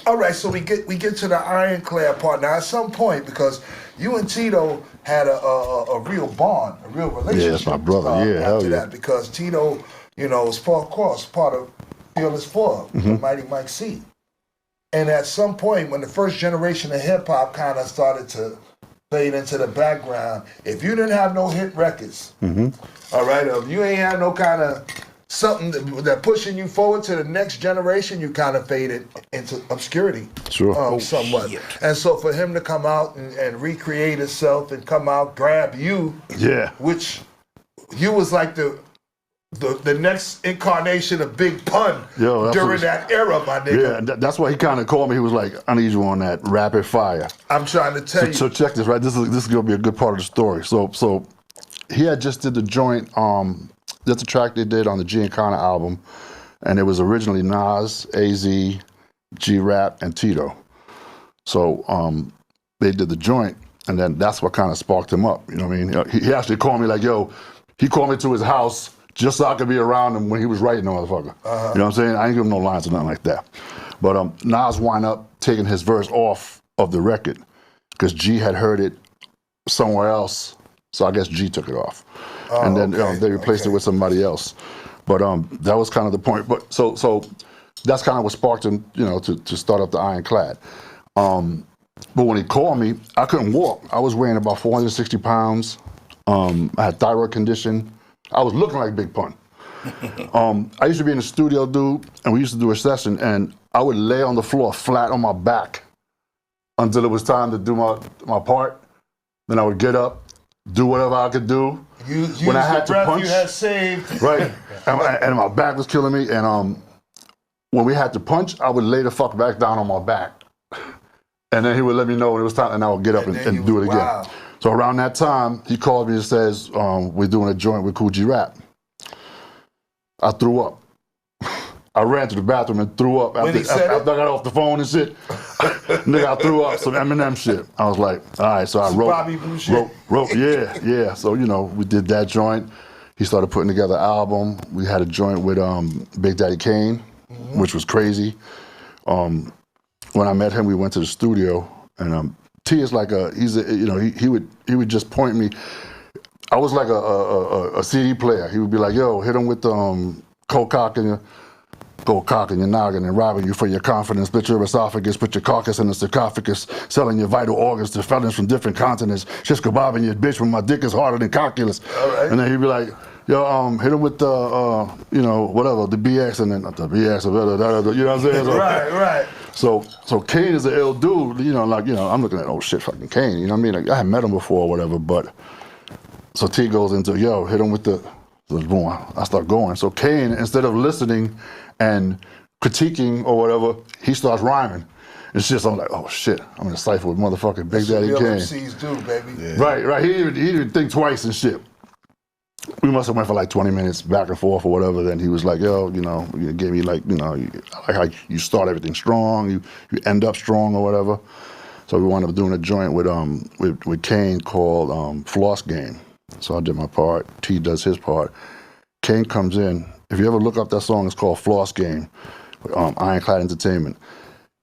All right, so we get to the ironclad part. Now, at some point, because you and Tito had a real bond, a real relationship. Yeah, that's my brother. Yeah, hell after yeah. that, because Tito, was part of Fearless Four, the Mighty Mike C. And at some point, when the first generation of hip hop kind of started to fade into the background, if you didn't have no hit records, all right, if you ain't had no kind of something that pushing you forward to the next generation, you kind of faded into obscurity, somewhat. Shit. And so for him to come out and recreate himself and come out, grab you, which you was like the next incarnation of Big Pun during that era, my nigga. Yeah, that's why he kind of called me. He was like, I need you on that rapid fire. I'm trying to tell you. So check this, right? This is going to be a good part of the story. So he had just did the joint, that's a track they did on the Giancana album, and it was originally Nas, AZ, G-Rap, and Tito. So they did the joint, and then that's what kind of sparked him up, you know what I mean? He actually called me like, he called me to his house just so I could be around him when he was writing the motherfucker. You know what I'm saying? I ain't give him no lines or nothing like that. But Nas wound up taking his verse off of the record because G had heard it somewhere else, so I guess G took it off. And then they replaced it with somebody else. But that was kind of the point. But so that's kind of what sparked him, to start up the Ironclad. But when he called me, I couldn't walk. I was weighing about 460 pounds. I had thyroid condition. I was looking like Big Pun. I used to be in the studio, dude, and we used to do a session, and I would lay on the floor flat on my back until it was time to do my part. Then I would get up, do whatever I could do. When I had to punch, you had saved. Right, and my back was killing me. And when we had to punch, I would lay the fuck back down on my back, and then he would let me know when it was time, and I would get up and do it again. Wow. So around that time, he called me and says, "We're doing a joint with Kool G-Rap." I threw up. I ran to the bathroom and threw up after I got off the phone and shit. Nigga, I threw up some Eminem shit. I was like, all right, so I wrote, yeah. So, we did that joint. He started putting together an album. We had a joint with Big Daddy Kane, which was crazy. When I met him, we went to the studio, and T is like he would just point me. I was like a CD player. He would be like, yo, hit him with cold cock in your noggin and robbing you for your confidence. Split your esophagus, put your carcass in the sarcophagus, selling your vital organs to felons from different continents. Shish kebabbing your bitch when my dick is harder than calculus. All right. And then he'd be like, yo, hit him with the, whatever, the BX, and then the BX, you know what I'm saying? So, right. So Kane is an ill dude, I'm looking at, oh shit, fucking Kane, you know what I mean? Like, I had met him before or whatever, but, so T goes into, hit him with the boom, I start going. So Kane, instead of listening and critiquing or whatever, he starts rhyming. It's just, I'm like, oh shit, I'm in a cypher with motherfucking Big Daddy Kane. That's what real MCs do, baby. Yeah. Right. He didn't think twice and shit. We must have went for like 20 minutes back and forth or whatever. Then he was like, yo, you gave me like, I like how you start everything strong, you end up strong or whatever. So we wound up doing a joint with Kane called Floss Game. So I did my part, T does his part. Kane comes in. If you ever look up that song, it's called Floss Game, with Ironclad Entertainment.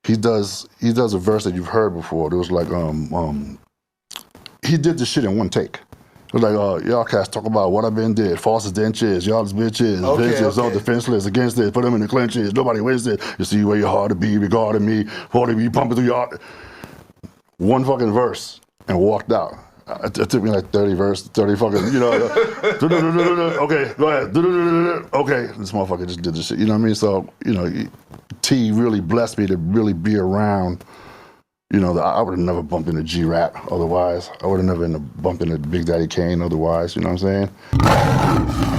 He does a verse that you've heard before. It was like, he did this shit in one take. It was like, y'all cats talk about what I've been did, false the inches, y'all's bitches, all defenseless against it, put them in the clinches, nobody wins it. You see where your heart to be regarding me, for to be pumping through your heart. One fucking verse and walked out. It took me like 30 fucking, okay, go ahead, okay, this motherfucker just did this shit, you know what I mean? So, T really blessed me to really be around, I would have never bumped into G-Rap otherwise. I would have never bumped into Big Daddy Kane otherwise, you know what I'm saying?